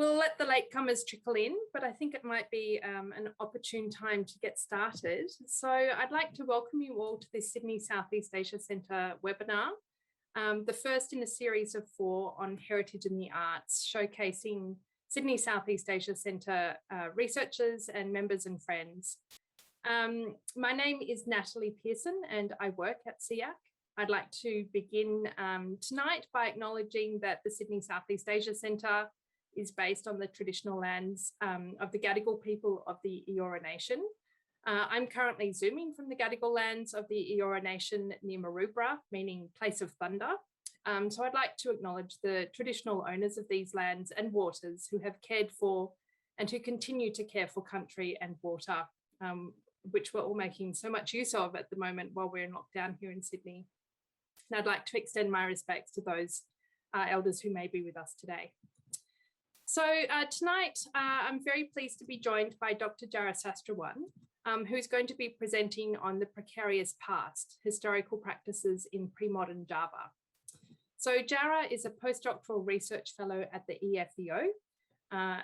We'll let the latecomers trickle in, but I think it might be an opportune time to get started. So I'd like to welcome you all to this Sydney Southeast Asia Centre webinar, the first in a series of 4 on heritage in the arts, showcasing Sydney Southeast Asia Centre researchers and members and friends. My name is Natalie Pearson and I work at SEAC. I'd like to begin tonight by acknowledging that the Sydney Southeast Asia Centre is based on the traditional lands of the Gadigal people of the Eora Nation. I'm currently zooming from the Gadigal lands of the Eora Nation near Maroubra, meaning place of thunder. So I'd like to acknowledge the traditional owners of these lands and waters who have cared for and who continue to care for country and water, which we're all making so much use of at the moment while we're in lockdown here in Sydney. And I'd like to extend my respects to those elders who may be with us today. So tonight, I'm very pleased to be joined by Dr. Jarrah Sastrawan, who's going to be presenting on the Precarious Past, historical practices in Premodern Java. So Jarrah is a postdoctoral research fellow at the EFEO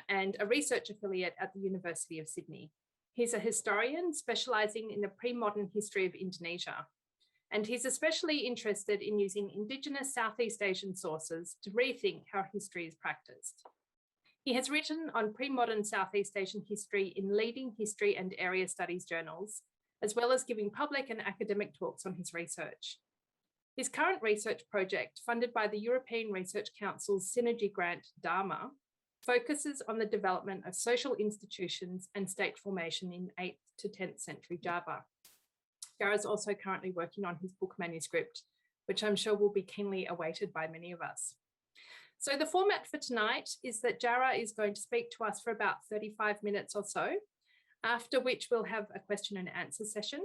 and a research affiliate at the University of Sydney. He's a historian specialising in the pre-modern history of Indonesia. And he's especially interested in using Indigenous Southeast Asian sources to rethink how history is practiced. He has written on pre-modern Southeast Asian history in leading history and area studies journals, as well as giving public and academic talks on his research. His current research project, funded by the European Research Council's Synergy Grant DHARMA, focuses on the development of social institutions and state formation in 8th to 10th century Java. Jarrah is also currently working on his book manuscript, which I'm sure will be keenly awaited by many of us. So the format for tonight is that Jarrah is going to speak to us for about 35 minutes or so, after which we'll have a question and answer session.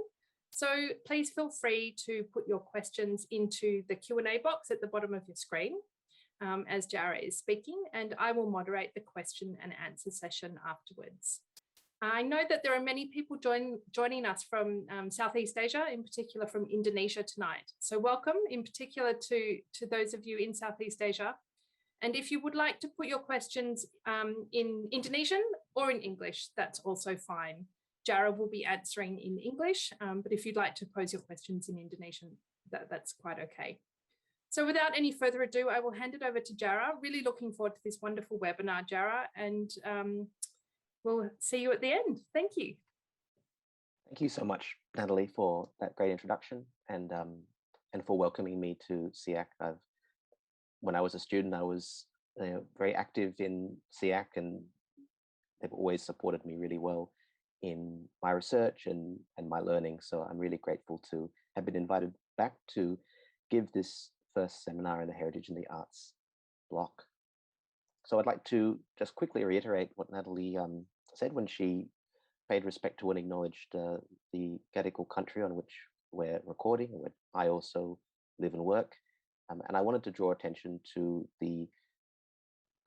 So please feel free to put your questions into the Q&A box at the bottom of your screen as Jarrah is speaking, and I will moderate the question and answer session afterwards. I know that there are many people joining us from Southeast Asia, in particular from Indonesia tonight. So welcome in particular to those of you in Southeast Asia. And if you would like to put your questions in Indonesian or in English, that's also fine. Jarrah will be answering in English, but if you'd like to pose your questions in Indonesian, that's quite okay. So without any further ado, I will hand it over to Jarrah. Really looking forward to this wonderful webinar, Jarrah, and we'll see you at the end. Thank you. Thank you so much, Natalie, for that great introduction and for welcoming me to SEAC. When I was a student, I was very active in SEAC, and they've always supported me really well in my research and my learning. So I'm really grateful to have been invited back to give this first seminar in the Heritage and the Arts block. So I'd like to just quickly reiterate what Natalie said when she paid respect to and acknowledged the Gadigal country on which we're recording, where I also live and work. And I wanted to draw attention to the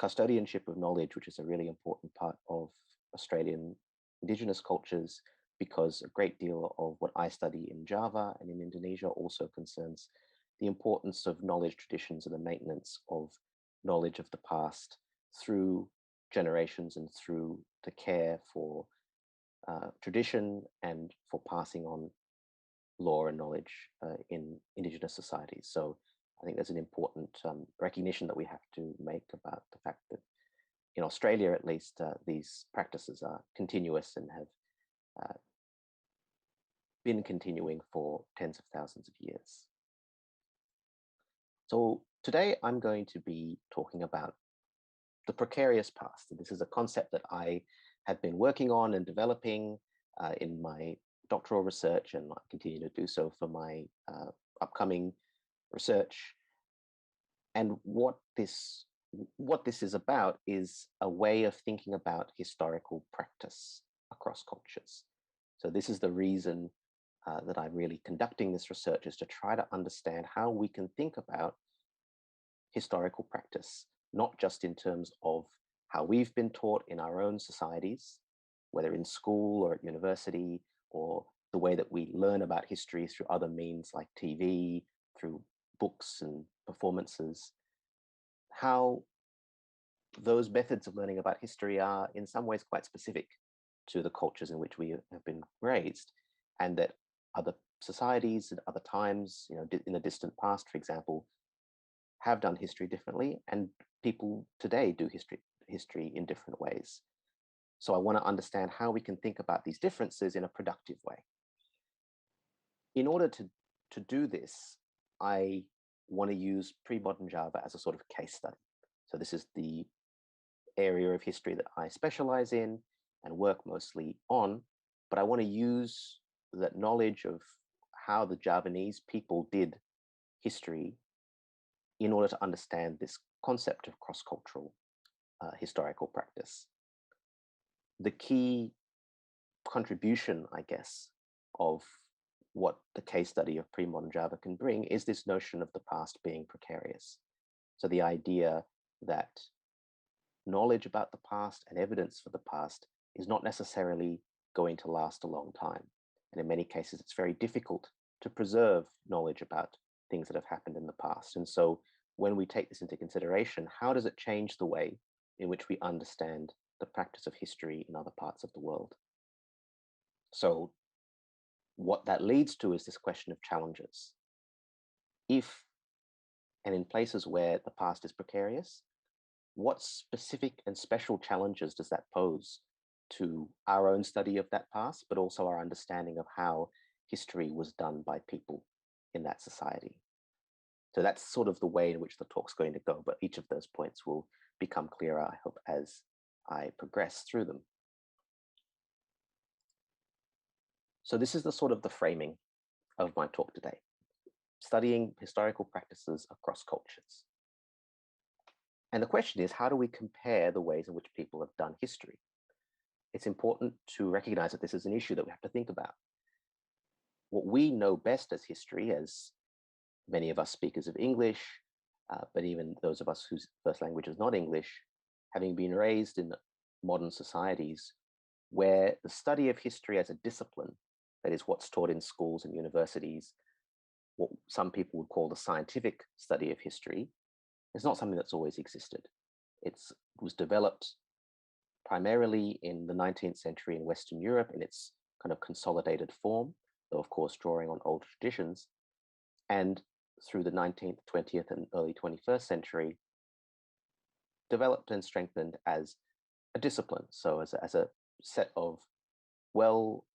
custodianship of knowledge, which is a really important part of Australian Indigenous cultures, because a great deal of what I study in Java and in Indonesia also concerns the importance of knowledge traditions and the maintenance of knowledge of the past through generations and through the care for tradition and for passing on law and knowledge in Indigenous societies. So I think there's an important recognition that we have to make about the fact that in Australia, at least, these practices are continuous and have been continuing for tens of thousands of years. So today I'm going to be talking about the precarious past. And this is a concept that I have been working on and developing in my doctoral research, and I continue to do so for my upcoming research. And what this is about is a way of thinking about historical practice across cultures. So this is the reason that I'm really conducting this research, is to try to understand how we can think about historical practice, not just in terms of how we've been taught in our own societies, whether in school or at university, or the way that we learn about history through other means like TV, through books and performances. How those methods of learning about history are in some ways quite specific to the cultures in which we have been raised, and that other societies at other times, in the distant past, for example, have done history differently, and people today do history in different ways. So I want to understand how we can think about these differences in a productive way. In order to do this, I want to use Premodern Java as a sort of case study. So this is the area of history that I specialize in and work mostly on, but I want to use that knowledge of how the Javanese people did history in order to understand this concept of cross-cultural historical practice. The key contribution, I guess, of what the case study of Premodern Java can bring is this notion of the past being precarious. So the idea that knowledge about the past and evidence for the past is not necessarily going to last a long time. And in many cases, it's very difficult to preserve knowledge about things that have happened in the past. And so when we take this into consideration, how does it change the way in which we understand the practice of history in other parts of the world? So what that leads to is this question of challenges. If, and in places where the past is precarious, what specific and special challenges does that pose to our own study of that past, but also our understanding of how history was done by people in that society? So that's sort of the way in which the talk's going to go, but each of those points will become clearer, I hope, as I progress through them. So this is the sort of the framing of my talk today, studying historical practices across cultures. And the question is, how do we compare the ways in which people have done history? It's important to recognize that this is an issue that we have to think about. What we know best as history, as many of us speakers of English, but even those of us whose first language is not English, having been raised in modern societies where the study of history as a discipline, that is what's taught in schools and universities, what some people would call the scientific study of history, is not something that's always existed. It was developed primarily in the 19th century in Western Europe in its kind of consolidated form, though of course drawing on old traditions, and through the 19th, 20th, and early 21st century, developed and strengthened as a discipline. So as a set of well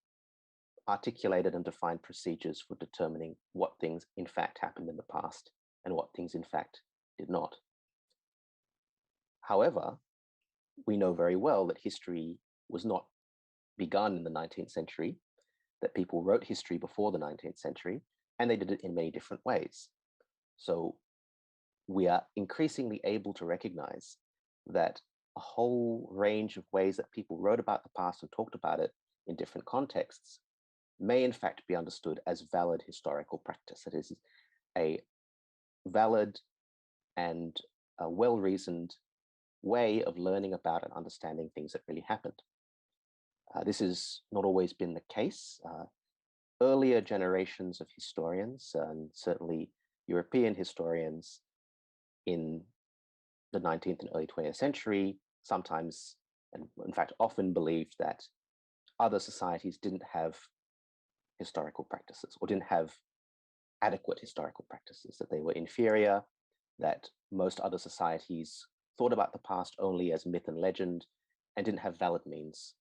articulated and defined procedures for determining what things in fact happened in the past and what things in fact did not. However, we know very well that history was not begun in the 19th century, that people wrote history before the 19th century, and they did it in many different ways. So we are increasingly able to recognize that a whole range of ways that people wrote about the past and talked about it in different contexts may in fact be understood as valid historical practice. It is a valid and a well-reasoned way of learning about and understanding things that really happened. This has not always been the case. Earlier generations of historians, and certainly European historians in the 19th and early 20th century, sometimes, and in fact often believed that other societies didn't have historical practices or didn't have adequate historical practices, that they were inferior, that most other societies thought about the past only as myth and legend and didn't have valid means,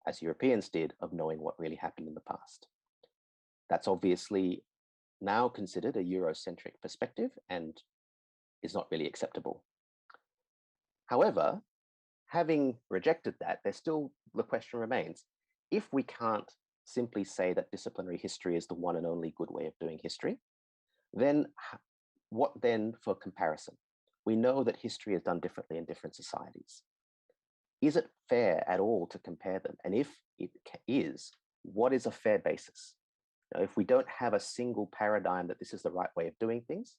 as Europeans did, of knowing what really happened in the past. That's obviously now considered a Eurocentric perspective and is not really acceptable. However, having rejected that, there's still the question remains, if we can't simply say that disciplinary history is the one and only good way of doing history, then what then for comparison? We know that history is done differently in different societies. Is it fair at all to compare them? And if it is, what is a fair basis? Now, if we don't have a single paradigm that this is the right way of doing things,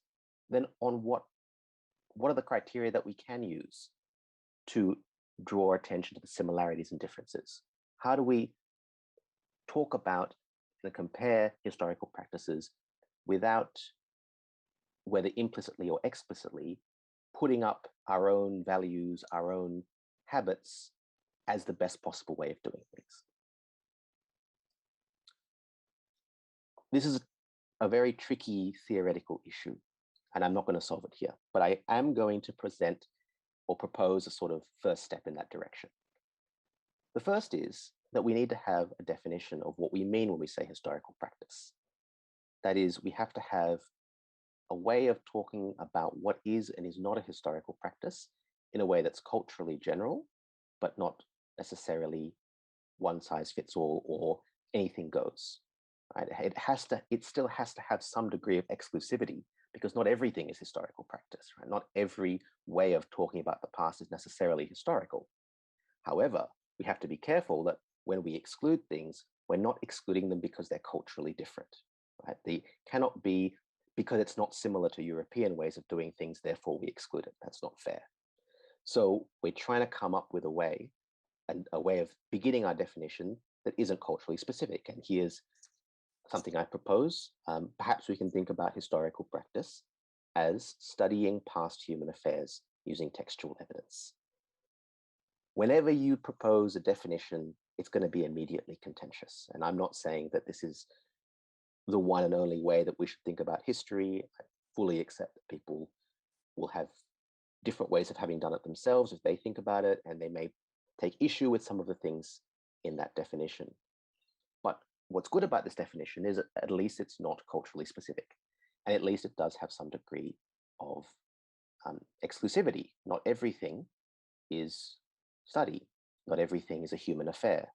then on what are the criteria that we can use to draw attention to the similarities and differences? How do we talk about and compare historical practices without, whether implicitly or explicitly, putting up our own values, our own habits as the best possible way of doing things. This is a very tricky theoretical issue, and I'm not going to solve it here, but I am going to present or propose a sort of first step in that direction. The first is that we need to have a definition of what we mean when we say historical practice. That is, we have to have a way of talking about what is and is not a historical practice in a way that's culturally general, but not necessarily one size fits all or anything goes. Right? It still has to have some degree of exclusivity, because not everything is historical practice. Right? Not every way of talking about the past is necessarily historical. However, we have to be careful that when we exclude things, we're not excluding them because they're culturally different. Right? They cannot be because it's not similar to European ways of doing things, therefore we exclude it. That's not fair. So we're trying to come up with a way of beginning our definition that isn't culturally specific. And here's something I propose. Perhaps we can think about historical practice as studying past human affairs using textual evidence. Whenever you propose a definition, it's going to be immediately contentious. And I'm not saying that this is the one and only way that we should think about history. I fully accept that people will have different ways of having done it themselves if they think about it, and they may take issue with some of the things in that definition. But what's good about this definition is at least it's not culturally specific, and at least it does have some degree of exclusivity. Not everything is study. Not everything is a human affair.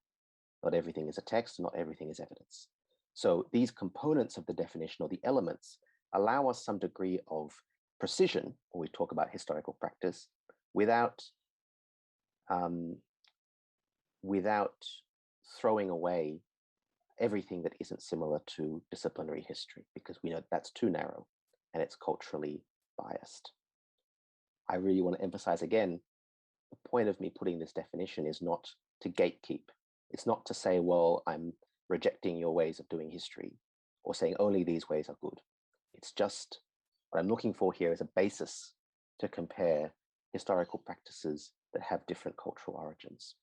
Not everything is a text. Not everything is evidence. So these components of the definition, or the elements, allow us some degree of precision when we talk about historical practice without throwing away everything that isn't similar to disciplinary history, because we know that's too narrow and it's culturally biased. I really want to emphasize again, the point of me putting this definition is not to gatekeep. It's not to say, well, I'm rejecting your ways of doing history or saying only these ways are good. It's just what I'm looking for here is a basis to compare historical practices that have different cultural origins.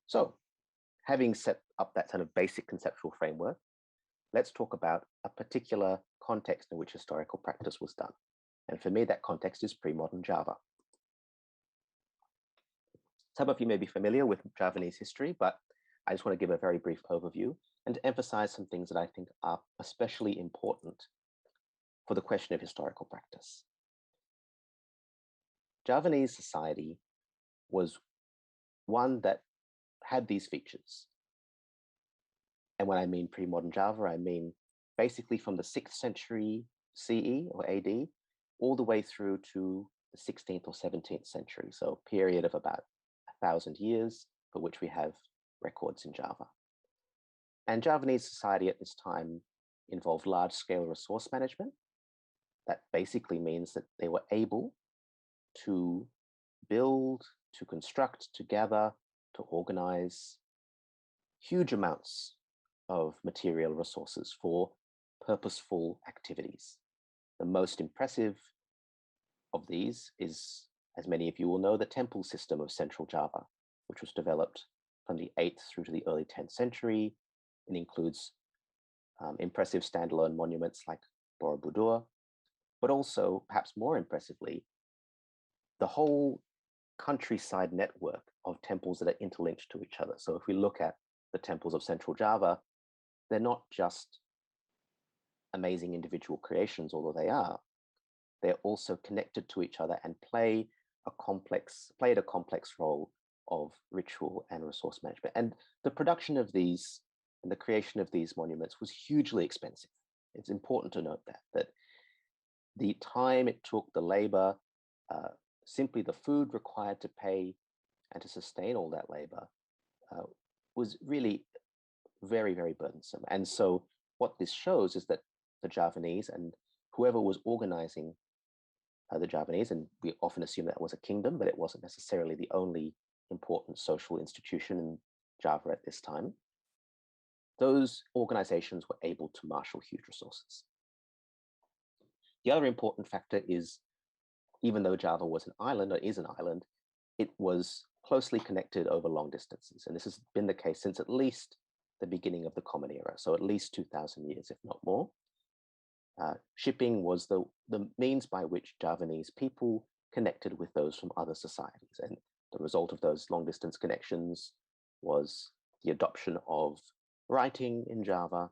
So, having set up that sort of basic conceptual framework, let's talk about a particular context in which historical practice was done. And for me, that context is pre-modern Java. Some of you may be familiar with Javanese history, but I just want to give a very brief overview and to emphasize some things that I think are especially important for the question of historical practice. Javanese society was one that had these features. And when I mean pre-modern Java, I mean basically from the 6th century CE or AD, all the way through to the 16th or 17th century. So a period of about 1,000 years for which we have records in Java. And Javanese society at this time involved large-scale resource management. That basically means that they were able to build, to construct, to gather, to organize huge amounts of material resources for purposeful activities. The most impressive of these is, as many of you will know, the temple system of Central Java, which was developed from the 8th through to the early 10th century. It includes impressive standalone monuments like Borobudur, but also, perhaps more impressively, the whole countryside network of temples that are interlinked to each other. So if we look at the temples of Central Java, they're not just amazing individual creations, although they are. They're also connected to each other and played a complex role of ritual and resource management. And the production of these and the creation of these monuments was hugely expensive. It's important to note that the time it took, the labor, simply the food required to pay and to sustain all that labor was really very, very burdensome. And so what this shows is that the Javanese and whoever was organizing the Javanese, and we often assume that was a kingdom, but it wasn't necessarily the only important social institution in Java at this time, those organizations were able to marshal huge resources. The other important factor is, even though Java was an island, or is an island, it was closely connected over long distances. And this has been the case since at least the beginning of the Common Era, so at least 2,000 years, if not more. Shipping was the means by which Javanese people connected with those from other societies. And the result of those long distance connections was the adoption of writing in Java,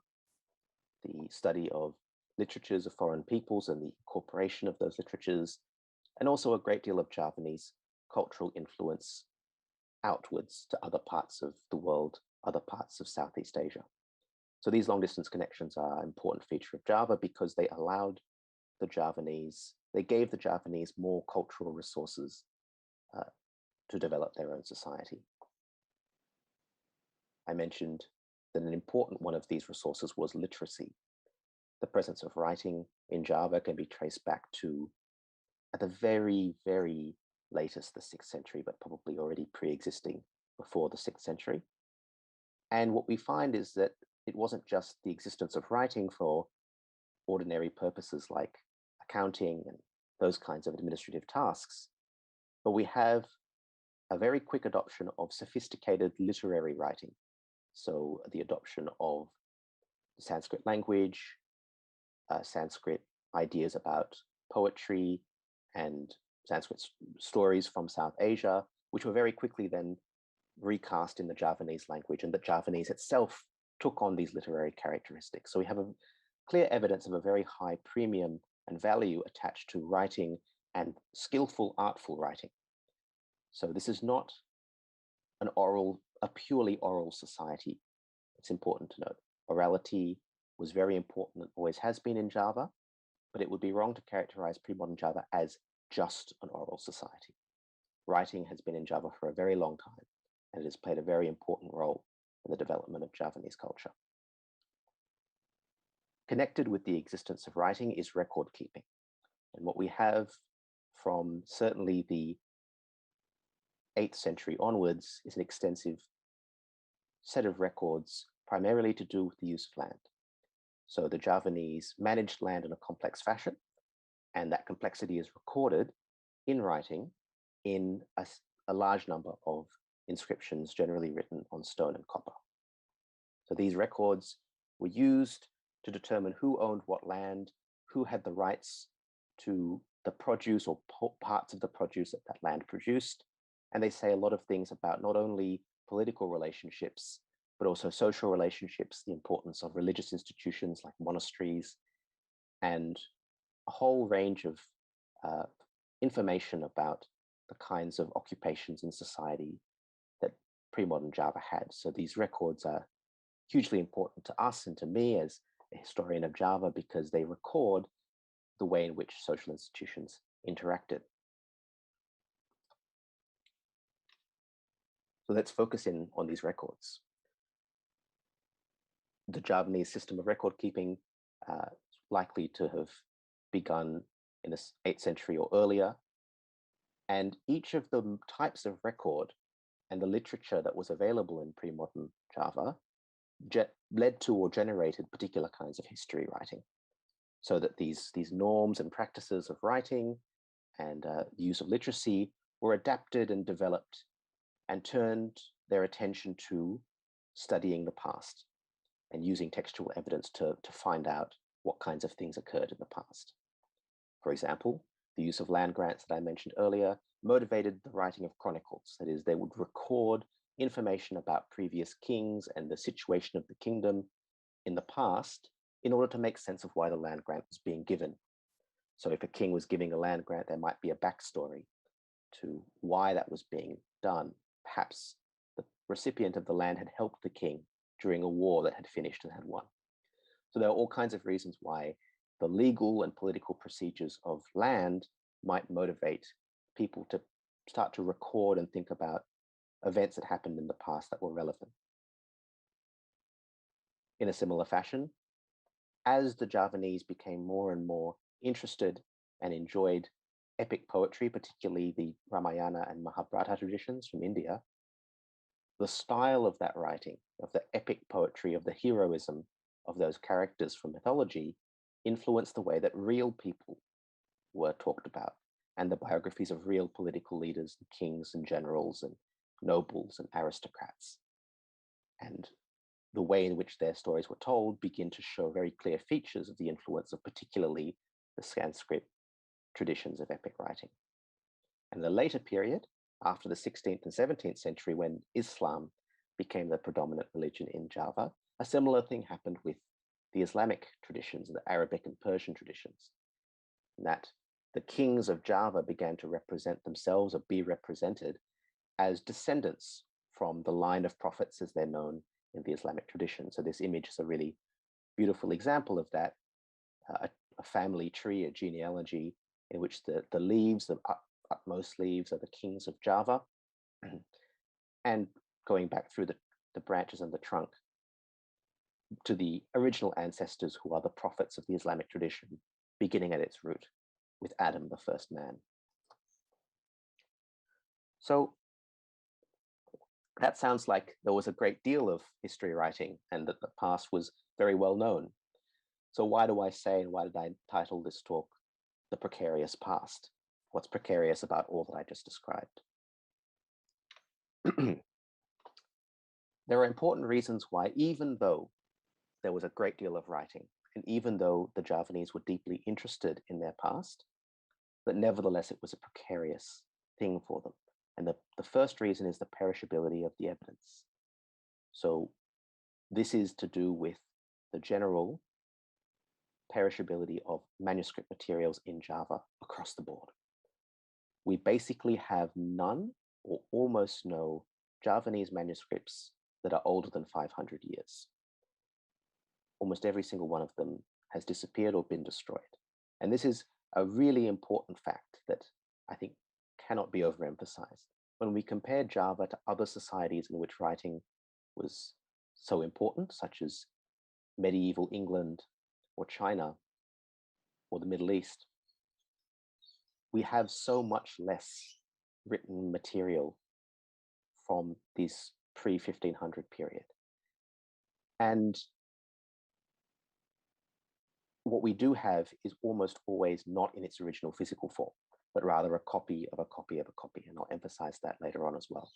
the study of literatures of foreign peoples and the incorporation of those literatures, and also a great deal of Javanese cultural influence outwards to other parts of the world, other parts of Southeast Asia. So these long distance connections are an important feature of Java because they allowed the Javanese, they gave the Javanese more cultural resources to develop their own society. I mentioned that an important one of these resources was literacy. The presence of writing in Java can be traced back to, at the very, very latest, the 6th century, but probably already pre-existing before the 6th century. And what we find is that it wasn't just the existence of writing for ordinary purposes like accounting and those kinds of administrative tasks, but we have a very quick adoption of sophisticated literary writing. So the adoption of the Sanskrit language, Sanskrit ideas about poetry, and Sanskrit stories from South Asia, which were very quickly then recast in the Javanese language, and that Javanese itself took on these literary characteristics. So we have a clear evidence of a very high premium and value attached to writing and skillful, artful writing. So this is not a purely oral society. It's important to note. Orality was very important and always has been in Java, but it would be wrong to characterize pre-modern Java as just an oral society. Writing has been in Java for a very long time, and it has played a very important role in the development of Javanese culture. Connected with the existence of writing is record keeping. And what we have from certainly the 8th century onwards is an extensive set of records, primarily to do with the use of land. So the Javanese managed land in a complex fashion, and that complexity is recorded in writing in a large number of inscriptions, generally written on stone and copper. So these records were used to determine who owned what land, who had the rights to the produce or parts of the produce that that land produced. And they say a lot of things about not only political relationships, but also social relationships, the importance of religious institutions like monasteries, and a whole range of information about the kinds of occupations in society that pre-modern Java had. So these records are hugely important to us and to me as a historian of Java because they record the way in which social institutions interacted. So let's focus in on these records. The Javanese system of record keeping is likely to have begun in the 8th century or earlier. And each of the types of record and the literature that was available in pre-modern Java led to or generated particular kinds of history writing. So that these norms and practices of writing and the use of literacy were adapted and developed and turned their attention to studying the past and using textual evidence to find out what kinds of things occurred in the past. For example, the use of land grants that I mentioned earlier motivated the writing of chronicles. That is, they would record information about previous kings and the situation of the kingdom in the past in order to make sense of why the land grant was being given. So if a king was giving a land grant, there might be a backstory to why that was being done. Perhaps the recipient of the land had helped the king during a war that had finished and had won. So there are all kinds of reasons why the legal and political procedures of land might motivate people to start to record and think about events that happened in the past that were relevant. In a similar fashion, as the Javanese became more and more interested and enjoyed epic poetry, particularly the Ramayana and Mahabharata traditions from India, the style of that writing, of the epic poetry, of the heroism of those characters from mythology, influenced the way that real people were talked about and the biographies of real political leaders, kings and generals and nobles and aristocrats. And the way in which their stories were told begin to show very clear features of the influence of particularly the Sanskrit traditions of epic writing. And in the later period, after the 16th and 17th century, when Islam became the predominant religion in Java, a similar thing happened with the Islamic traditions, the Arabic and Persian traditions, that the kings of Java began to represent themselves or be represented as descendants from the line of prophets as they're known in the Islamic tradition. So this image is a really beautiful example of that, a family tree, a genealogy in which the leaves, the utmost leaves are the kings of Java, and going back through the branches and the trunk to the original ancestors who are the prophets of the Islamic tradition, beginning at its root with Adam, the first man. So that sounds like there was a great deal of history writing and that the past was very well known. So why do I say, and why did I title this talk, The Precarious Past? What's precarious about all that I just described? There are important reasons why, even though there was a great deal of writing, and even though the Javanese were deeply interested in their past, that nevertheless it was a precarious thing for them. And the first reason is the perishability of the evidence. So this is to do with the general perishability of manuscript materials in Java across the board. We basically have none or almost no Javanese manuscripts that are older than 500 years. Almost every single one of them has disappeared or been destroyed. And this is a really important fact that I think cannot be overemphasized. When we compare Java to other societies in which writing was so important, such as medieval England or China or the Middle East, we have so much less written material from this pre-1500 period. And what we do have is almost always not in its original physical form, but rather a copy of a copy of a copy. And I'll emphasize that later on as well.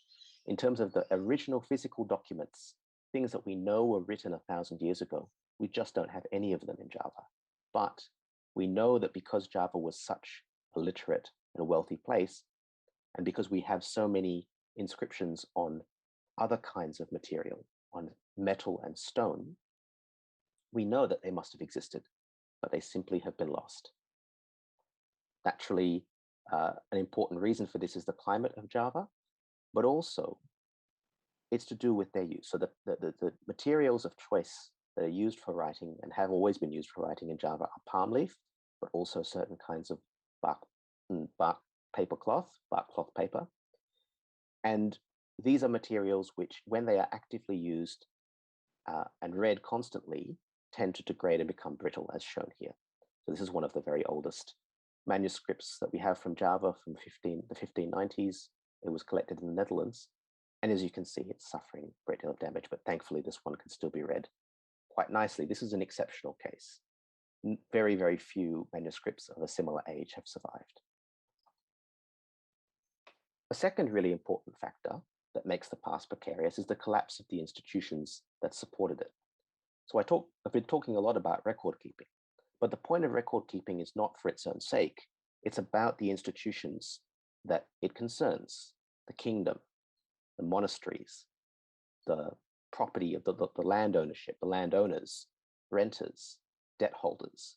In terms of the original physical documents, things that we know were written 1,000 years ago, we just don't have any of them in Java. But we know that because Java was such a literate and a wealthy place, and because we have so many inscriptions on other kinds of material, on metal and stone, we know that they must have existed, but they simply have been lost. Naturally, an important reason for this is the climate of Java, but also it's to do with their use. So the materials of choice that are used for writing and have always been used for writing in Java are palm leaf, but also certain kinds of bark paper cloth, bark cloth paper. And these are materials which, when they are actively used and read constantly, tend to degrade and become brittle, as shown here. So this is one of the very oldest manuscripts that we have from Java from the 1590s. It was collected in the Netherlands. And as you can see, it's suffering a great deal of damage, but thankfully this one can still be read quite nicely. This is an exceptional case. Very, very few manuscripts of a similar age have survived. A second really important factor that makes the past precarious is the collapse of the institutions that supported it. So I've been talking a lot about record keeping, but the point of record keeping is not for its own sake. It's about the institutions that it concerns: the kingdom, the monasteries, the property of the land ownership, the landowners, renters, debt holders,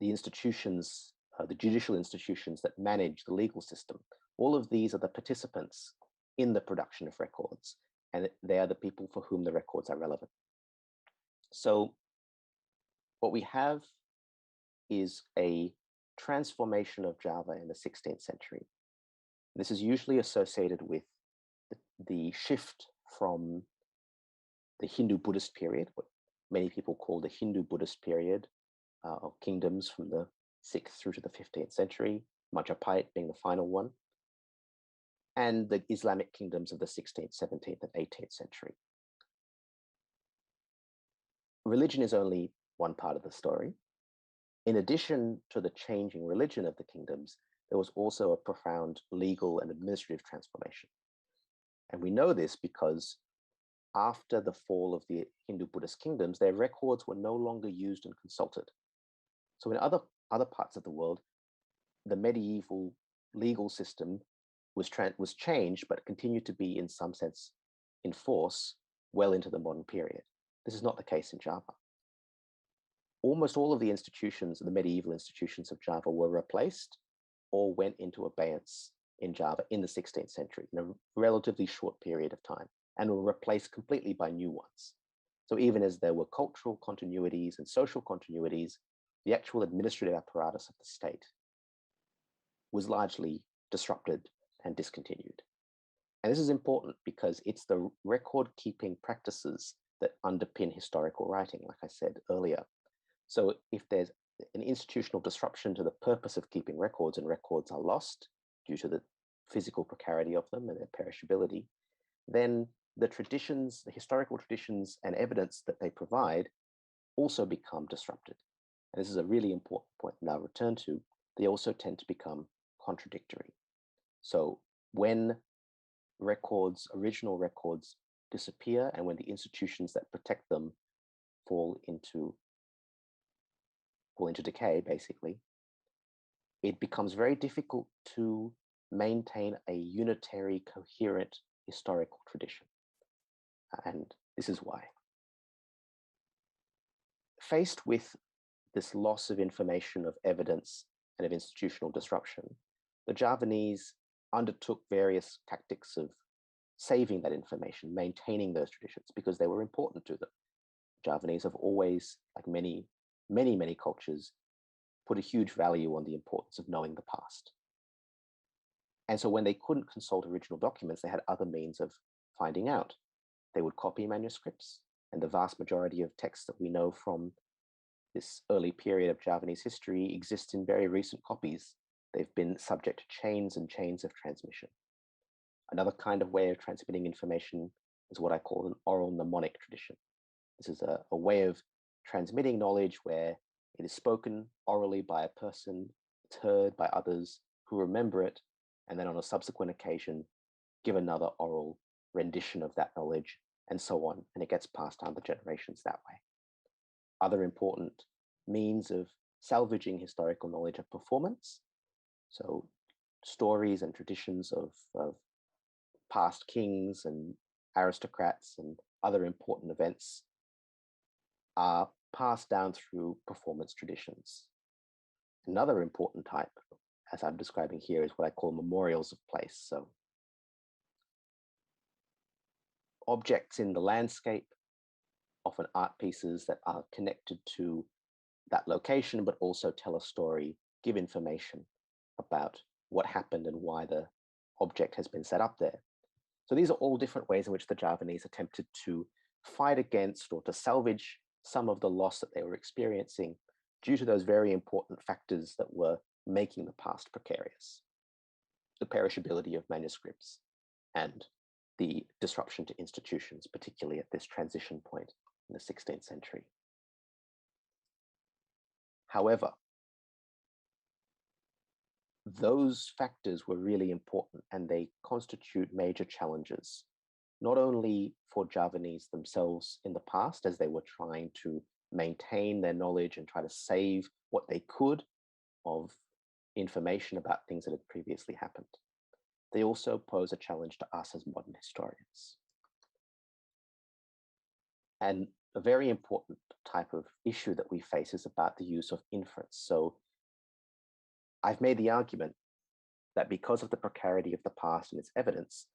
the institutions, the judicial institutions that manage the legal system. All of these are the participants in the production of records, and they are the people for whom the records are relevant. So what we have is a transformation of Java in the 16th century. This is usually associated with the shift from the Hindu-Buddhist period, what many people call the Hindu-Buddhist period of kingdoms from the 6th through to the 15th century, Majapahit being the final one, and the Islamic kingdoms of the 16th, 17th, and 18th century. Religion is only one part of the story. In addition to the changing religion of the kingdoms, there was also a profound legal and administrative transformation. And we know this because after the fall of the Hindu-Buddhist kingdoms, their records were no longer used and consulted. So in other parts of the world, the medieval legal system was changed, but continued to be in some sense in force well into the modern period. This is not the case in Java. Almost all of the institutions, the medieval institutions of Java, were replaced or went into abeyance in Java in the 16th century, in a relatively short period of time, and were replaced completely by new ones. So even as there were cultural continuities and social continuities, the actual administrative apparatus of the state was largely disrupted and discontinued. And this is important because it's the record-keeping practices that underpin historical writing, like I said earlier. So if there's an institutional disruption to the purpose of keeping records, and records are lost due to the physical precarity of them and their perishability, then the traditions, the historical traditions and evidence that they provide also become disrupted. And this is a really important point that I'll return to. They also tend to become contradictory. So when records, original records, disappear, and when the institutions that protect them fall into decay, basically, it becomes very difficult to maintain a unitary, coherent historical tradition. And this is why. Faced with this loss of information, of evidence, and of institutional disruption, the Javanese undertook various tactics of saving that information, maintaining those traditions, because they were important to them. Javanese have always, like many cultures, put a huge value on the importance of knowing the past. And so when they couldn't consult original documents, they had other means of finding out. They would copy manuscripts, and the vast majority of texts that we know from this early period of Javanese history exist in very recent copies. They've been subject to chains and chains of transmission. Another kind of way of transmitting information is what I call an oral mnemonic tradition. This is a way of transmitting knowledge where it is spoken orally by a person, it's heard by others who remember it, and then on a subsequent occasion, give another oral rendition of that knowledge, and so on, and it gets passed down the generations that way. Other important means of salvaging historical knowledge are performance. So stories and traditions of past kings and aristocrats and other important events are passed down through performance traditions. Another important type, as I'm describing here, is what I call memorials of place. So objects in the landscape, often art pieces that are connected to that location, but also tell a story, give information about what happened and why the object has been set up there. So these are all different ways in which the Javanese attempted to fight against or to salvage some of the loss that they were experiencing due to those very important factors that were making the past precarious. The perishability of manuscripts and the disruption to institutions, particularly at this transition point in the 16th century. However, those factors were really important, and they constitute major challenges, not only for Javanese themselves in the past as they were trying to maintain their knowledge and try to save what they could of information about things that had previously happened. They also pose a challenge to us as modern historians. And a very important type of issue that we face is about the use of inference. So I've made the argument that because of the precarity of the past and its evidence,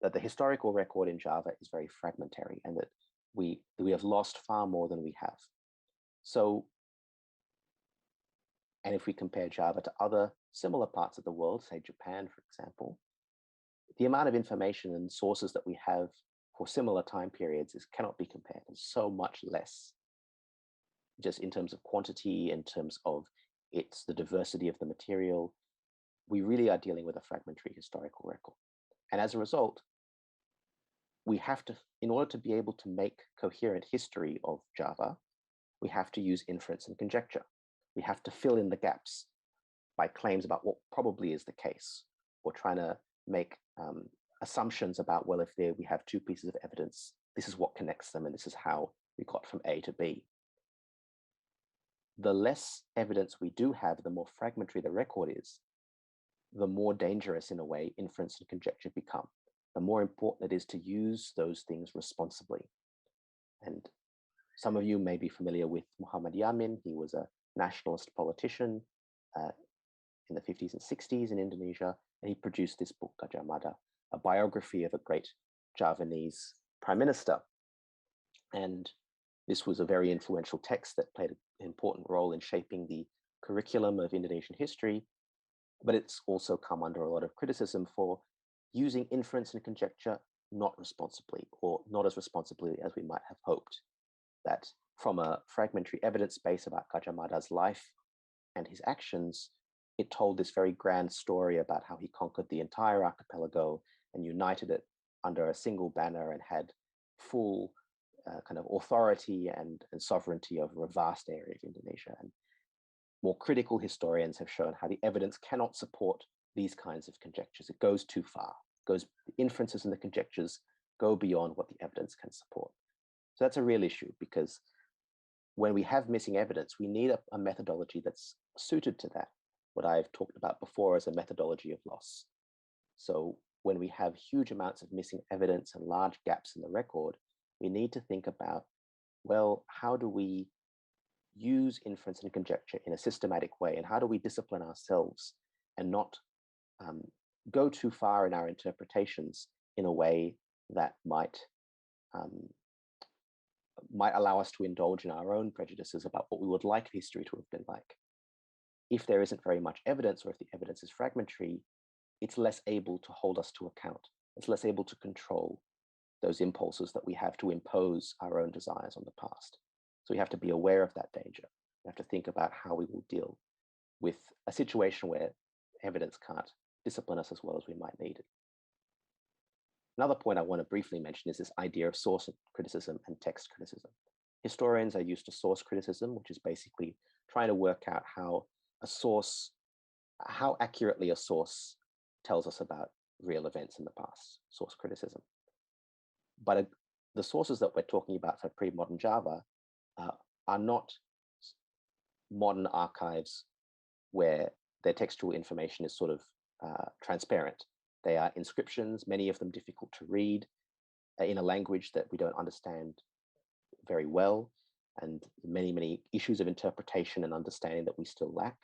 that the historical record in Java is very fragmentary, and that we have lost far more than we have. So, and if we compare Java to other similar parts of the world, say Japan, for example, the amount of information and sources that we have for similar time periods cannot be compared. There's so much less, just in terms of quantity, in terms of the diversity of the material. We really are dealing with a fragmentary historical record. And as a result, we have to, in order to be able to make coherent history of Java, we have to use inference and conjecture. we have to fill in the gaps by claims about what probably is the case, or trying to make assumptions about, well, if we have two pieces of evidence, this is what connects them, and this is how we got from A to B. The less evidence we do have, the more fragmentary the record is, the more dangerous, in a way, inference and conjecture become. The more important it is to use those things responsibly. And some of you may be familiar with Muhammad Yamin. He was a nationalist politician in the 50s and 60s in Indonesia, and he produced this book, Gajah Mada, a biography of a great Javanese prime minister. And this was a very influential text that played an important role in shaping the curriculum of Indonesian history, but it's also come under a lot of criticism for using inference and conjecture not responsibly, or not as responsibly as we might have hoped. That from a fragmentary evidence base about Gajah Mada's life and his actions, it told this very grand story about how he conquered the entire archipelago and united it under a single banner and had full kind of authority and sovereignty over a vast area of Indonesia. And more critical historians have shown how the evidence cannot support these kinds of conjectures. It goes too far. The inferences and the conjectures go beyond what the evidence can support. So that's a real issue, because when we have missing evidence, we need a methodology that's suited to that, what I've talked about before as a methodology of loss. So when we have huge amounts of missing evidence and large gaps in the record, we need to think about, well, how do we use inference and conjecture in a systematic way, and how do we discipline ourselves and not go too far in our interpretations in a way that might allow us to indulge in our own prejudices about what we would like history to have been like. If there isn't very much evidence, or if the evidence is fragmentary, it's less able to hold us to account. It's less able to control those impulses that we have to impose our own desires on the past. So we have to be aware of that danger. We have to think about how we will deal with a situation where evidence can't discipline us as well as we might need it. Another point I want to briefly mention is this idea of source criticism and text criticism. Historians are used to source criticism, which is basically trying to work out how accurately a source tells us about real events in the past, source criticism. But the sources that we're talking about for pre-modern Java are not modern archives where their textual information is sort of transparent. They are inscriptions, many of them difficult to read, in a language that we don't understand very well, and many, many issues of interpretation and understanding that we still lack,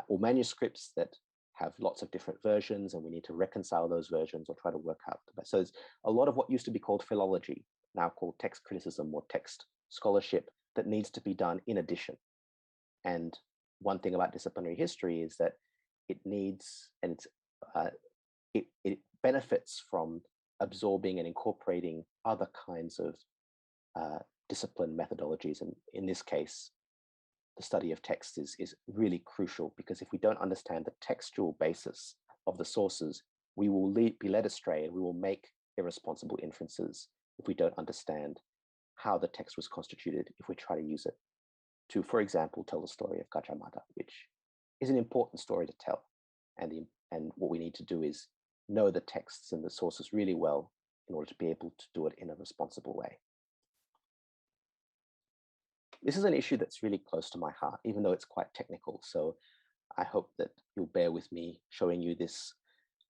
or manuscripts that have lots of different versions, and we need to reconcile those versions or try to work out the best. So there's a lot of what used to be called philology, now called text criticism or text scholarship, that needs to be done in addition. And one thing about disciplinary history is that it needs, and it benefits from absorbing and incorporating other kinds of discipline methodologies. And in this case, the study of text is really crucial, because if we don't understand the textual basis of the sources, we will be led astray, and we will make irresponsible inferences if we don't understand how the text was constituted, if we try to use it to, for example, tell the story of Gajah Mada, which is an important story to tell. And what we need to do is know the texts and the sources really well in order to be able to do it in a responsible way. This is an issue that's really close to my heart, even though it's quite technical. So I hope that you'll bear with me showing you this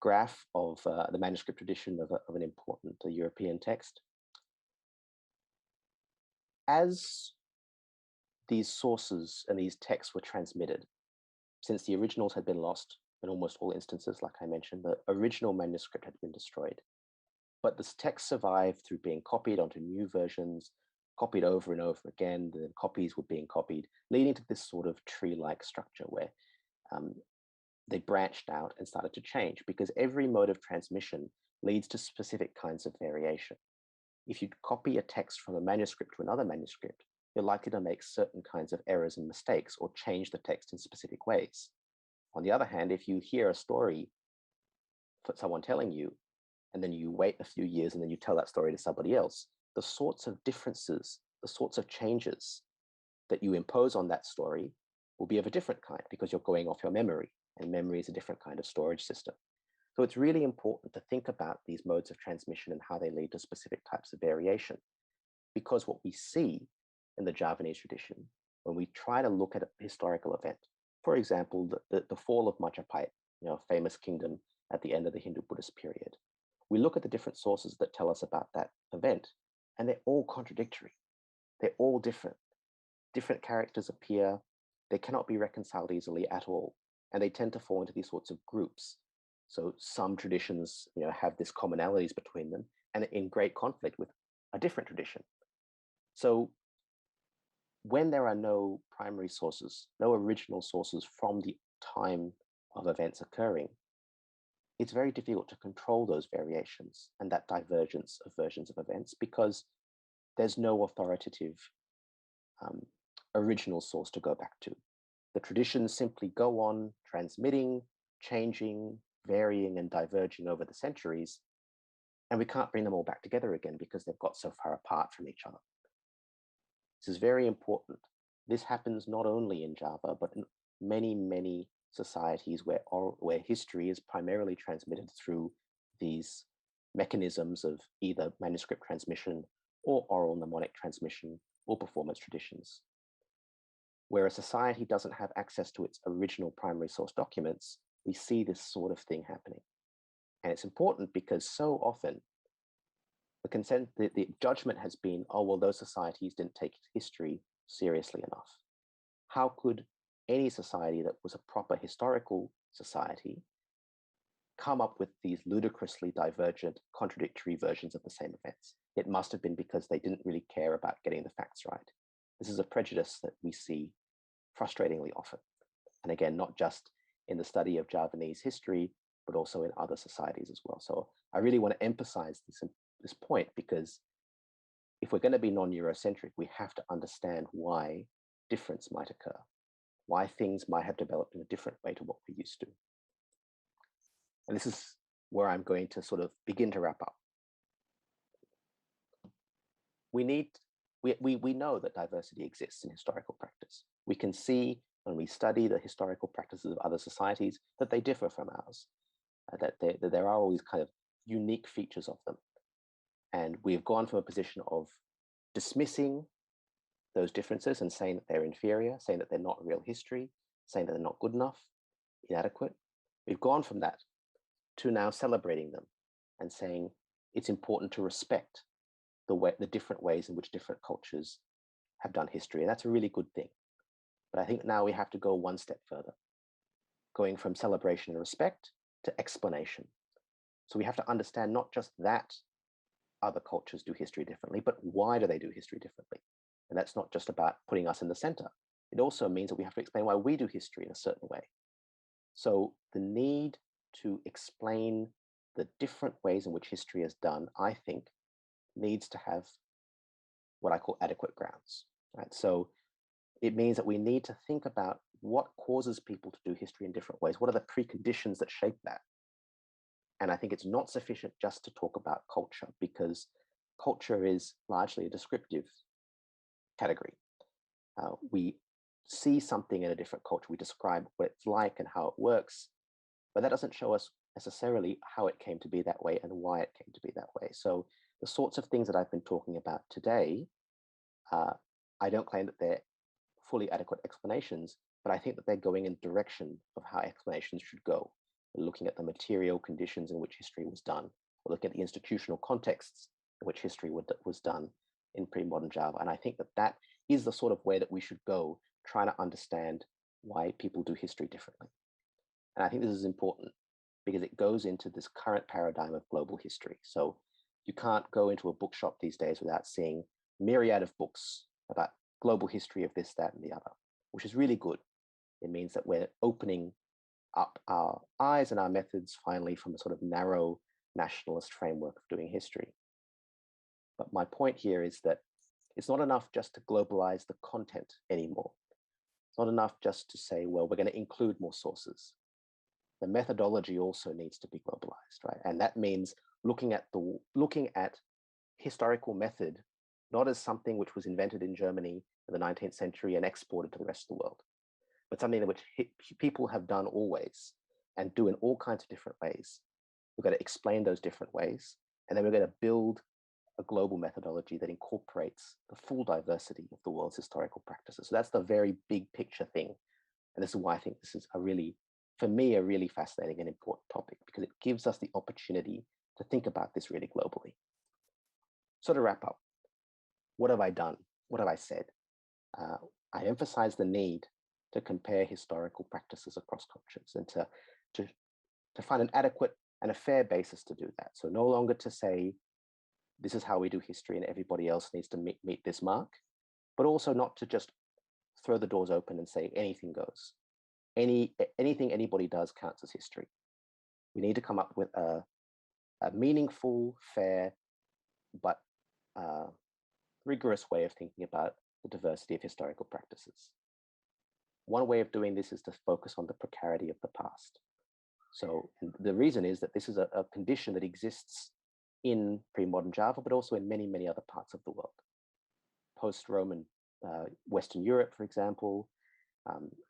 graph of the manuscript tradition of an important European text. As these sources and these texts were transmitted, since the originals had been lost in almost all instances, like I mentioned, the original manuscript had been destroyed. But this text survived through being copied onto new versions, copied over and over again, the copies were being copied, leading to this sort of tree-like structure where they branched out and started to change, because every mode of transmission leads to specific kinds of variation. If you copy a text from a manuscript to another manuscript, you're likely to make certain kinds of errors and mistakes, or change the text in specific ways. On the other hand, if you hear a story for someone telling you, and then you wait a few years and then you tell that story to somebody else, the sorts of differences, the sorts of changes that you impose on that story will be of a different kind because you're going off your memory, and memory is a different kind of storage system. So it's really important to think about these modes of transmission and how they lead to specific types of variation. Because what we see in the Javanese tradition, when we try to look at a historical event, for example, the fall of Majapahit, a famous kingdom at the end of the Hindu-Buddhist period, we look at the different sources that tell us about that event, and they're all contradictory. They're all different. Different characters appear. They cannot be reconciled easily at all, and they tend to fall into these sorts of groups. So some traditions, have these commonalities between them, and in great conflict with a different tradition. So when there are no primary sources, no original sources from the time of events occurring, it's very difficult to control those variations and that divergence of versions of events because there's no authoritative original source to go back to. The traditions simply go on transmitting, changing, varying, and diverging over the centuries, and we can't bring them all back together again because they've got so far apart from each other. This is very important. This happens not only in Java, but in many, many societies where history is primarily transmitted through these mechanisms of either manuscript transmission or oral mnemonic transmission or performance traditions. Where a society doesn't have access to its original primary source documents, we see this sort of thing happening. And it's important because so often the judgment has been, oh, well, those societies didn't take history seriously enough. How could any society that was a proper historical society come up with these ludicrously divergent, contradictory versions of the same events? It must have been because they didn't really care about getting the facts right. This is a prejudice that we see frustratingly often. And again, not just in the study of Javanese history, but also in other societies as well. So I really want to emphasize this point because if we're going to be non-Eurocentric, we have to understand why difference might occur, why things might have developed in a different way to what we're used to. And this is where I'm going to sort of begin to wrap up. We know that diversity exists in historical practice. We can see when we study the historical practices of other societies that they differ from ours, that there are all these kind of unique features of them. And we've gone from a position of dismissing those differences and saying that they're inferior, saying that they're not real history, saying that they're not good enough, inadequate. We've gone from that to now celebrating them and saying it's important to respect the different ways in which different cultures have done history. And that's a really good thing. But I think now we have to go one step further, going from celebration and respect to explanation. So we have to understand not just that other cultures do history differently, but why do they do history differently? And that's not just about putting us in the center. It also means that we have to explain why we do history in a certain way. So the need to explain the different ways in which history is done, I think, needs to have what I call adequate grounds. Right? So it means that we need to think about what causes people to do history in different ways. What are the preconditions that shape that? And I think it's not sufficient just to talk about culture because culture is largely a descriptive category. We see something in a different culture, we describe what it's like and how it works, but that doesn't show us necessarily how it came to be that way and why it came to be that way. So the sorts of things that I've been talking about today, I don't claim that they're fully adequate explanations, but I think that they're going in the direction of how explanations should go. We're looking at the material conditions in which history was done. We're looking at the institutional contexts in which history was done in pre-modern Java. And I think that that is the sort of way that we should go, trying to understand why people do history differently. And I think this is important because it goes into this current paradigm of global history. So you can't go into a bookshop these days without seeing myriad of books about global history of this, that, and the other, which is really good. It means that we're opening up our eyes and our methods finally from a sort of narrow nationalist framework of doing history. But my point here is that it's not enough just to globalize the content anymore. It's not enough just to say, well, we're going to include more sources. The methodology also needs to be globalized, right? And that means looking at historical method, not as something which was invented in Germany in the 19th century and exported to the rest of the world, but something that which people have done always and do in all kinds of different ways. We've got to explain those different ways, and then we're going to build a global methodology that incorporates the full diversity of the world's historical practices. So that's the very big picture thing. And this is why I think this is for me, a really fascinating and important topic, because it gives us the opportunity to think about this really globally. So to wrap up, what have I done? What have I said? I emphasize the need to compare historical practices across cultures and to find an adequate and a fair basis to do that. So no longer to say, this is how we do history and everybody else needs to meet this mark, but also not to just throw the doors open and say anything goes. Anything anybody does counts as history. We need to come up with a meaningful, fair, but rigorous way of thinking about the diversity of historical practices. One way of doing this is to focus on the precarity of the past. So the reason is that this is a condition that exists in pre-modern Java, but also in many, many other parts of the world. Post-Roman Western Europe, for example,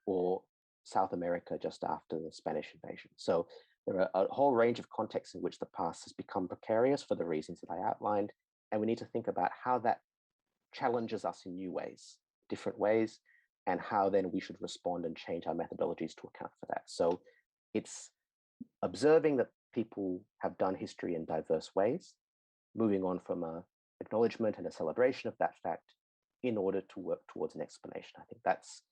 or South America just after the Spanish invasion. So there are a whole range of contexts in which the past has become precarious for the reasons that I outlined, and we need to think about how that challenges us in new ways, different ways, and how then we should respond and change our methodologies to account for that. So it's observing that people have done history in diverse ways, moving on from an acknowledgement and a celebration of that fact in order to work towards an explanation. I think that's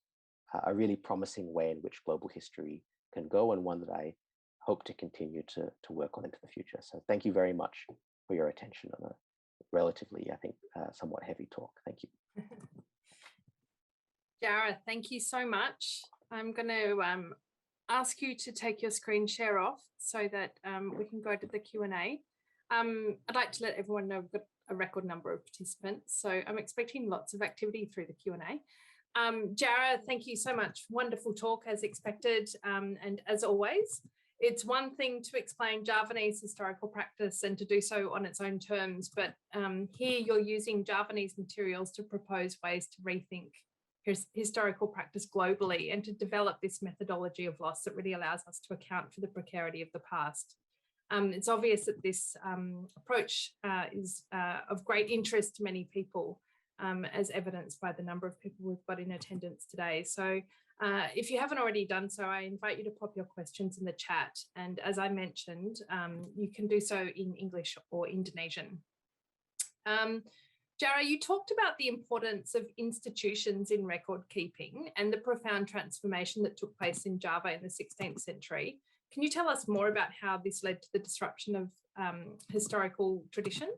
a really promising way in which global history can go, and one that I hope to continue to work on into the future. So thank you very much for your attention on a relatively, I think, somewhat heavy talk. Thank you. Jarrah, thank you so much. I'm going to ask you to take your screen share off so that we can go to the Q&A. I'd like to let everyone know we've got a record number of participants, so I'm expecting lots of activity through the Q&A. Jarrah, thank you so much. Wonderful talk as expected, and as always. It's one thing to explain Javanese historical practice and to do so on its own terms, but here you're using Javanese materials to propose ways to rethink historical practice globally and to develop this methodology of loss that really allows us to account for the precarity of the past. It's obvious that this approach is of great interest to many people, as evidenced by the number of people we've got in attendance today. So if you haven't already done so, I invite you to pop your questions in the chat. And as I mentioned, you can do so in English or Indonesian. Jarrah, you talked about the importance of institutions in record keeping and the profound transformation that took place in Java in the 16th century. Can you tell us more about how this led to the disruption of historical tradition?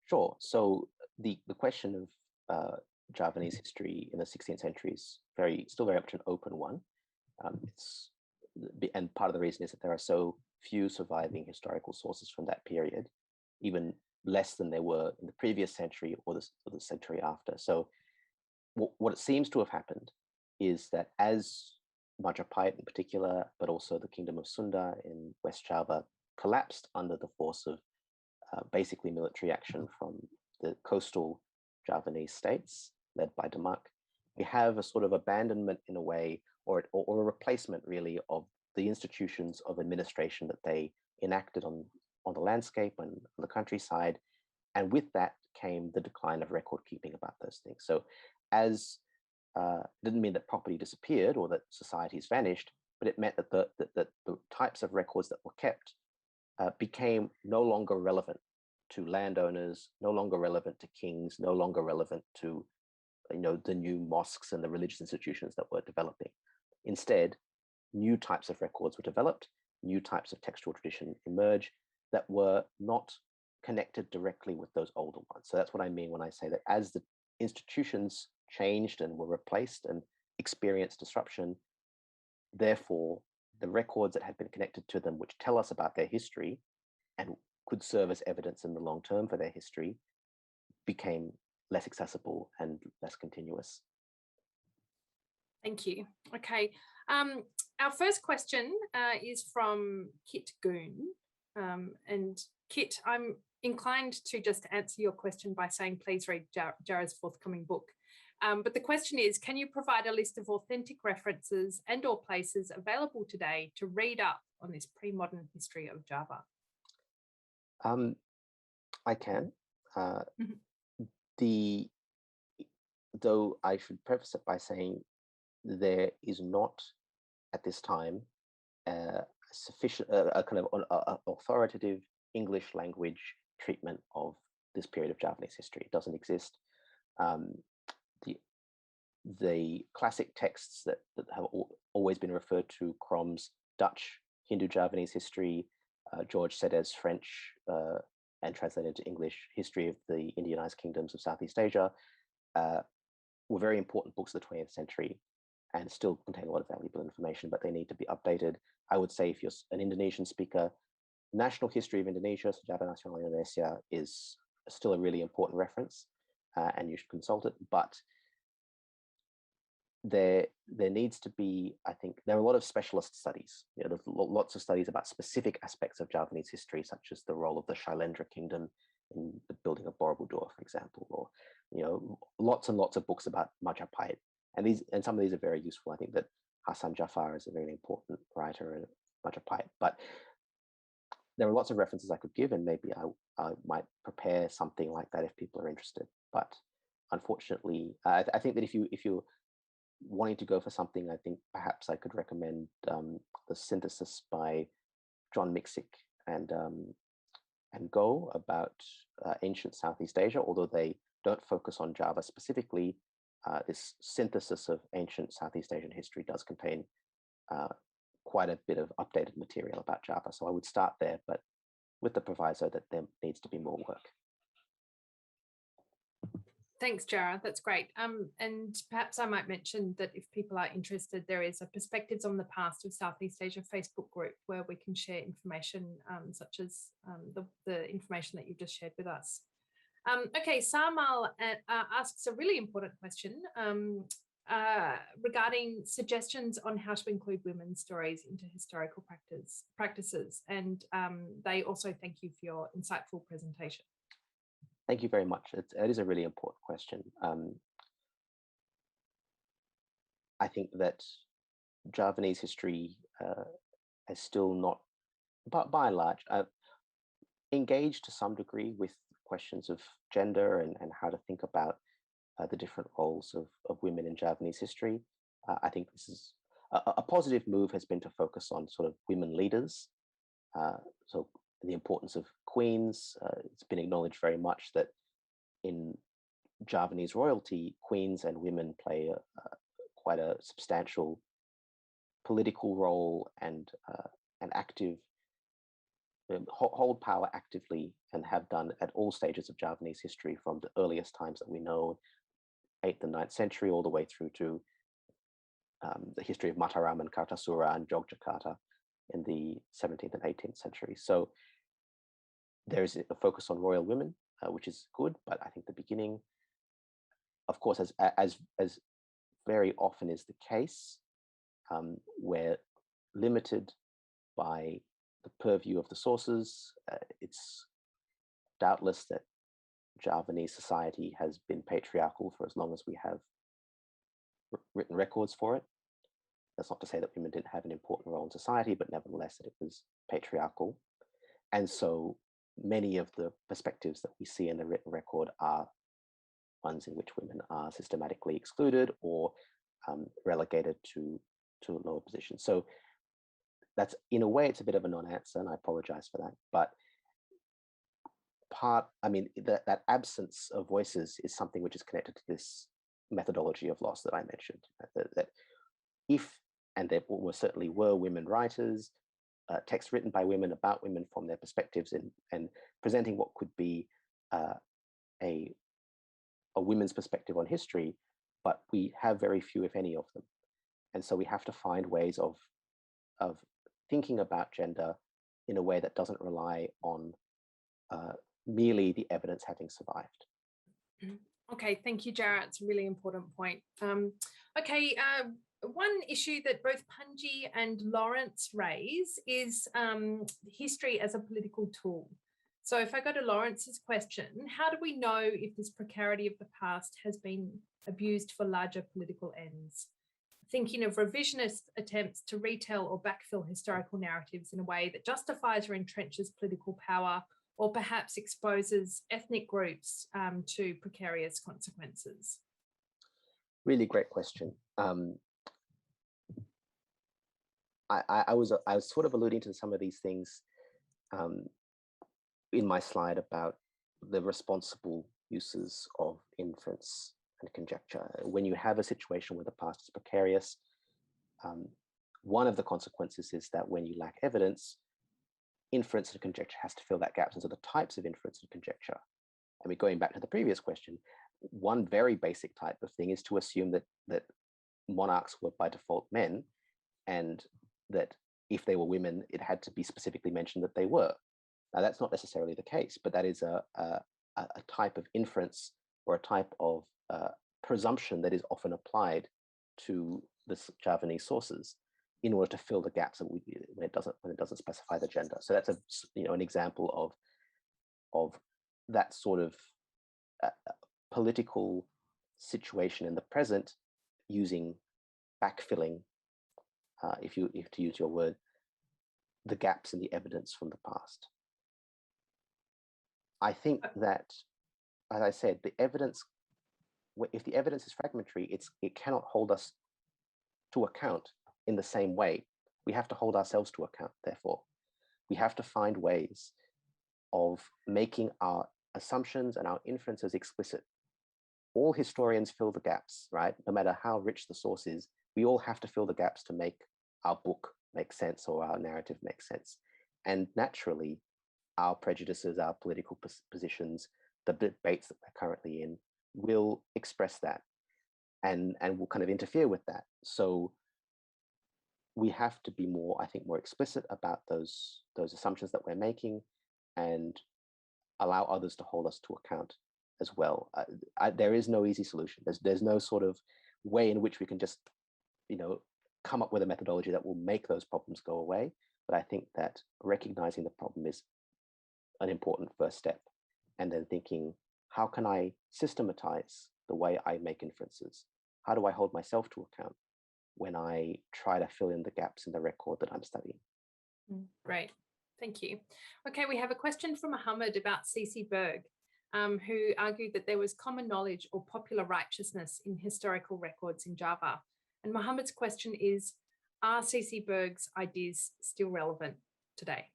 Sure. So the question of Javanese history in the 16th century is still very much an open one. And part of the reason is that there are so few surviving historical sources from that period, even less than there were in the previous century or the century after. So what it seems to have happened is that as Majapahit in particular, but also the Kingdom of Sunda in West Java collapsed under the force of basically military action from the coastal Javanese states led by Demak, we have a sort of abandonment in a way, or a replacement really of the institutions of administration that they enacted on the landscape and on the countryside. And with that came the decline of record keeping about those things. So as didn't mean that property disappeared or that societies vanished, but it meant that the types of records that were kept became no longer relevant to landowners, no longer relevant to kings, no longer relevant to the new mosques and the religious institutions that were developing. Instead, new types of records were developed, new types of textual tradition emerged that were not connected directly with those older ones. So that's what I mean when I say that as the institutions changed and were replaced and experienced disruption, therefore the records that had been connected to them, which tell us about their history and could serve as evidence in the long term for their history, became less accessible and less continuous. Thank you. Okay. Our first question is from Kit Goon. And Kit, I'm inclined to just answer your question by saying, please read Jarrah's forthcoming book. But the question is, can you provide a list of authentic references and or places available today to read up on this pre-modern history of Java? I can. Mhm. Though I should preface it by saying there is not at this time sufficient a kind of authoritative English language treatment of this period of Javanese history. It doesn't exist. The classic texts that have always been referred to, Crom's Dutch Hindu-Javanese history, George Sedez's French, and translated to English, History of the Indianized Kingdoms of Southeast Asia, were very important books of the 20th century and still contain a lot of valuable information, but they need to be updated. I would say if you're an Indonesian speaker, National History of Indonesia, Sejarah Nasional Indonesia, is still a really important reference, and you should consult it. But there needs to be, I think, there are a lot of specialist studies. There's lots of studies about specific aspects of Javanese history, such as the role of the Shailendra kingdom in the building of Borobudur, for example, or lots and lots of books about Majapahit. And some of these are very useful. I think that Hasan Jafar is a very important writer in Majapahit. But there are lots of references I could give, and maybe I might prepare something like that if people are interested. But unfortunately, I think that if you're wanting to go for something, I think perhaps I could recommend the synthesis by John Miksic and Go about ancient Southeast Asia, although they don't focus on Java specifically. This synthesis of ancient Southeast Asian history does contain quite a bit of updated material about Java. So I would start there, but with the proviso that there needs to be more work. Thanks, Jarrah. That's great. And perhaps I might mention that if people are interested, there is a Perspectives on the Past of Southeast Asia Facebook group where we can share information such as the information that you just shared with us. Okay, Sarmal asks a really important question regarding suggestions on how to include women's stories into historical practices. And they also thank you for your insightful presentation. Thank you very much. It is a really important question. I think that Javanese history is still not, but by and large, engaged to some degree with questions of gender and how to think about the different roles of women in Javanese history. I think this is a positive move has been to focus on sort of women leaders. So the importance of queens. It's been acknowledged very much that in Javanese royalty, queens and women play quite a substantial political role and active, hold power actively, and have done at all stages of Javanese history from the earliest times that we know, 8th and 9th century, all the way through to the history of Mataram and Kartasura and Yogyakarta in the 17th and 18th century. So there's a focus on royal women, which is good, but I think the beginning, of course, as very often is the case, we're limited by the purview of the sources. It's doubtless that Javanese society has been patriarchal for as long as we have written records for it. That's not to say that women didn't have an important role in society, but nevertheless that it was patriarchal. And so many of the perspectives that we see in the written record are ones in which women are systematically excluded or relegated to a lower position. So that's, in a way, it's a bit of a non-answer, and I apologize for that. But that absence of voices is something which is connected to this methodology of loss that I mentioned. That if, and there almost certainly were women writers, texts written by women about women from their perspectives and presenting what could be a women's perspective on history, but we have very few, if any, of them. And so we have to find ways of thinking about gender in a way that doesn't rely on merely the evidence having survived. Okay, thank you, Jarrah. It's a really important point. One issue that both Punji and Lawrence raise is history as a political tool. So if I go to Lawrence's question, how do we know if this precarity of the past has been abused for larger political ends? Thinking of revisionist attempts to retell or backfill historical narratives in a way that justifies or entrenches political power, or perhaps exposes ethnic groups to precarious consequences? Really great question. I was sort of alluding to some of these things in my slide about the responsible uses of inference and conjecture. When you have a situation where the past is precarious, one of the consequences is that when you lack evidence, inference and conjecture has to fill that gap. And so the types of inference and conjecture, I mean, going back to the previous question, one very basic type of thing is to assume that monarchs were by default men, and that if they were women, it had to be specifically mentioned that they were. Now, that's not necessarily the case, but that is a type of inference or a type of presumption that is often applied to the Javanese sources in order to fill the gaps when it doesn't specify the gender. So that's an example of that sort of political situation in the present using backfilling, if to use your word, the gaps in the evidence from the past. I think that, as I said, the evidence, if the evidence is fragmentary, it cannot hold us to account in the same way. We have to hold ourselves to account, therefore. We have to find ways of making our assumptions and our inferences explicit. All historians fill the gaps, right? No matter how rich the source is, we all have to fill the gaps to make our book make sense or our narrative make sense. And naturally, our prejudices, our political positions, the debates that we're currently in will express that and will kind of interfere with that. So we have to be more explicit about those assumptions that we're making and allow others to hold us to account as well. There is no easy solution. There's no sort of way in which we can just, come up with a methodology that will make those problems go away. But I think that recognizing the problem is an important first step. And then thinking, how can I systematize the way I make inferences? How do I hold myself to account when I try to fill in the gaps in the record that I'm studying? Great, thank you. Okay, we have a question from Mohammed about C.C. Berg, who argued that there was common knowledge or popular righteousness in historical records in Java. And Mohammed's question is, are C.C. Berg's ideas still relevant today?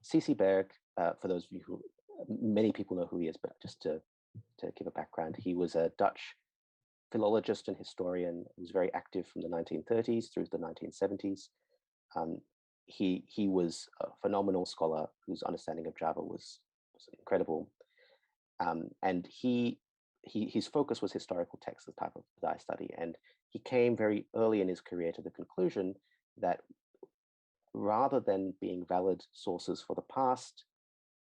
C.C. Berg, for those of you who, many people know who he is, but just to give a background, he was a Dutch philologist and historian who was very active from the 1930s through the 1970s. He was a phenomenal scholar whose understanding of Java was incredible. And his focus was historical texts, the type of that I study. And he came very early in his career to the conclusion that rather than being valid sources for the past,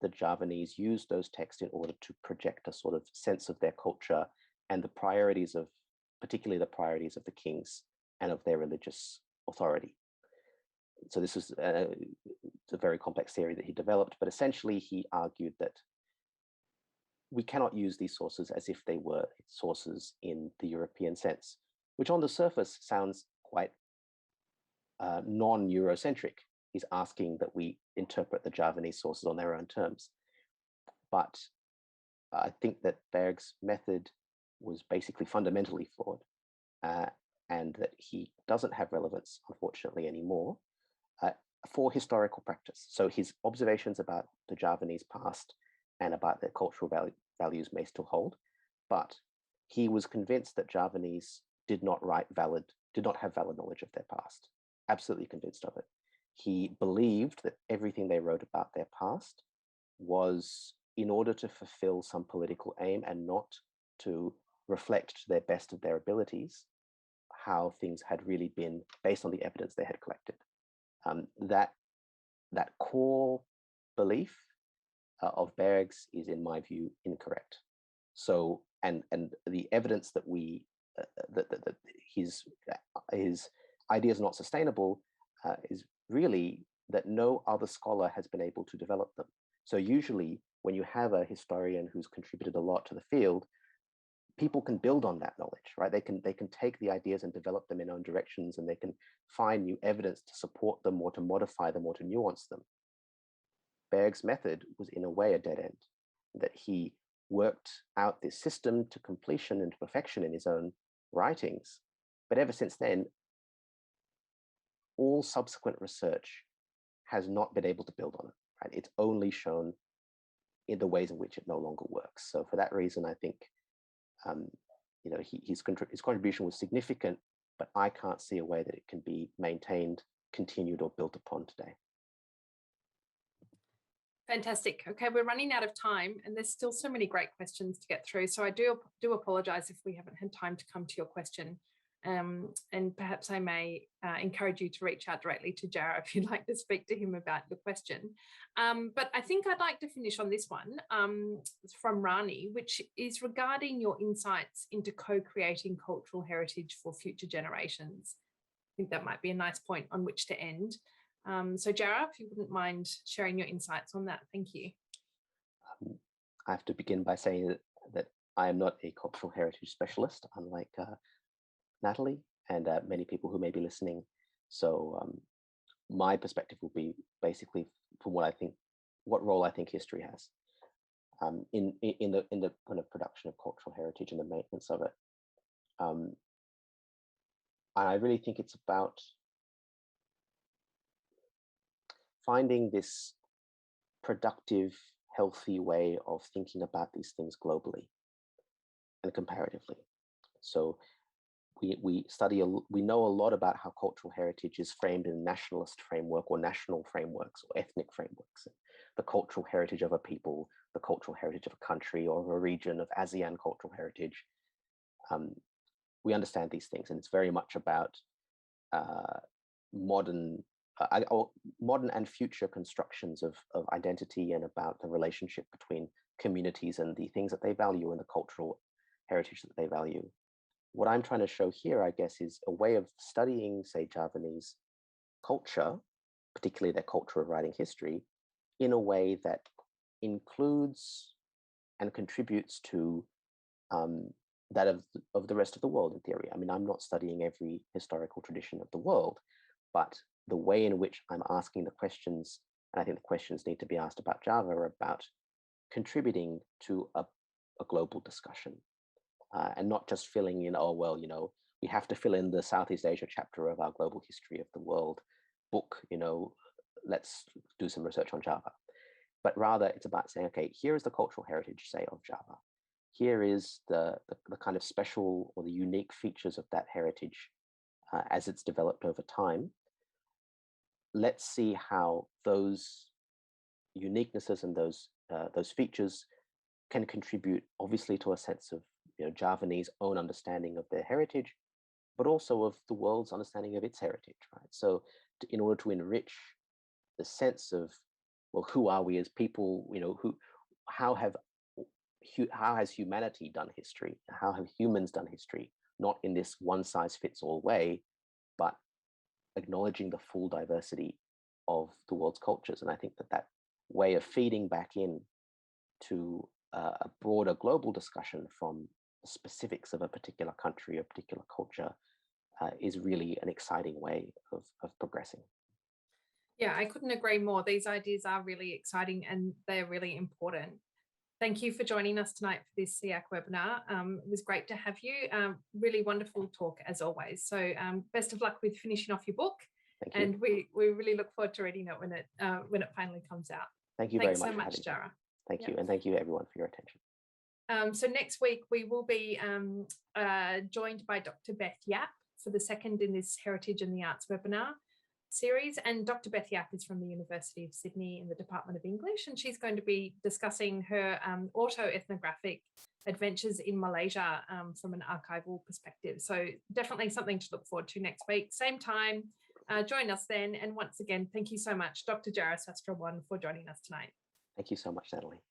the Javanese used those texts in order to project a sort of sense of their culture and the priorities of, particularly the priorities of the kings and of their religious authority. So this is a very complex theory that he developed, but essentially he argued that we cannot use these sources as if they were sources in the European sense, which on the surface sounds quite non-Eurocentric. He's asking that we interpret the Javanese sources on their own terms. But I think that Berg's method was basically fundamentally flawed, and that he doesn't have relevance, unfortunately, anymore for historical practice. So his observations about the Javanese past and about their cultural values may still hold, but he was convinced that Javanese did not have valid knowledge of their past. Absolutely convinced of it. He believed that everything they wrote about their past was in order to fulfill some political aim and not to reflect to their best of their abilities how things had really been based on the evidence they had collected. That core belief of Berg's is, in my view, incorrect. So, and the evidence that his ideas are not sustainable is really that no other scholar has been able to develop them. So usually when you have a historian who's contributed a lot to the field, people can build on that knowledge, right? They can take the ideas and develop them in own directions, and they can find new evidence to support them or to modify them or to nuance them. Berg's method was in a way a dead end, that he worked out this system to completion and to perfection in his own writings. But ever since then, all subsequent research has not been able to build on it, right? It's only shown in the ways in which it no longer works. So for that reason, I think his contribution was significant, but I can't see a way that it can be maintained, continued, or built upon today. Fantastic. Okay, we're running out of time, and there's still so many great questions to get through. So I do apologize if we haven't had time to come to your question. And perhaps I may encourage you to reach out directly to Jarrah if you'd like to speak to him about your question. But I think I'd like to finish on this one from Rani, which is regarding your insights into co-creating cultural heritage for future generations. I think that might be a nice point on which to end. So Jarrah, if you wouldn't mind sharing your insights on that, thank you. I have to begin by saying that I am not a cultural heritage specialist, unlike Natalie and many people who may be listening. So my perspective will be basically from what role I think history has in the kind of production of cultural heritage and the maintenance of it. And I really think it's about finding this productive, healthy way of thinking about these things globally and comparatively. So we know a lot about how cultural heritage is framed in nationalist framework or national frameworks or ethnic frameworks. The cultural heritage of a people, the cultural heritage of a country or of a region, of ASEAN cultural heritage. We understand these things, and it's very much about modern and future constructions of identity, and about the relationship between communities and the things that they value and the cultural heritage that they value. What I'm trying to show here, I guess, is a way of studying, say, Javanese culture, particularly their culture of writing history, in a way that includes and contributes to that of the rest of the world, in theory. I mean, I'm not studying every historical tradition of the world, but the way in which I'm asking the questions, and I think the questions need to be asked about Java, are about contributing to a global discussion. And not just filling in, we have to fill in the Southeast Asia chapter of our global history of the world book, let's do some research on Java. But rather it's about saying, okay, here is the cultural heritage, say, of Java. Here is the kind of special or the unique features of that heritage as it's developed over time. Let's see how those uniquenesses and those features can contribute, obviously, to a sense of Javanese own understanding of their heritage, but also of the world's understanding of its heritage, right? So in order to enrich the sense of, well, who are we as people, how has humanity done history? How have humans done history? Not in this one size fits all way, but acknowledging the full diversity of the world's cultures. And I think that way of feeding back in to a broader global discussion from the specifics of a particular country or particular culture is really an exciting way of progressing. Yeah, I couldn't agree more. These ideas are really exciting and they're really important. Thank you for joining us tonight for this SEAC webinar. It was great to have you. Really wonderful talk as always. So best of luck with finishing off your book. Thank you. And we really look forward to reading it when it finally comes out. Thank you Thanks very much so much, Jarrah. Thank you. And thank you everyone for your attention. So next week we will be joined by Dr. Beth Yap for the second in this Heritage and the Arts webinar series. And Dr. Beth Yap is from the University of Sydney in the Department of English, and she's going to be discussing her autoethnographic adventures in Malaysia from an archival perspective. So definitely something to look forward to next week. Same time, join us then. And once again, thank you so much, Dr. Jarrah Sastrawan, for joining us tonight. Thank you so much, Natalie.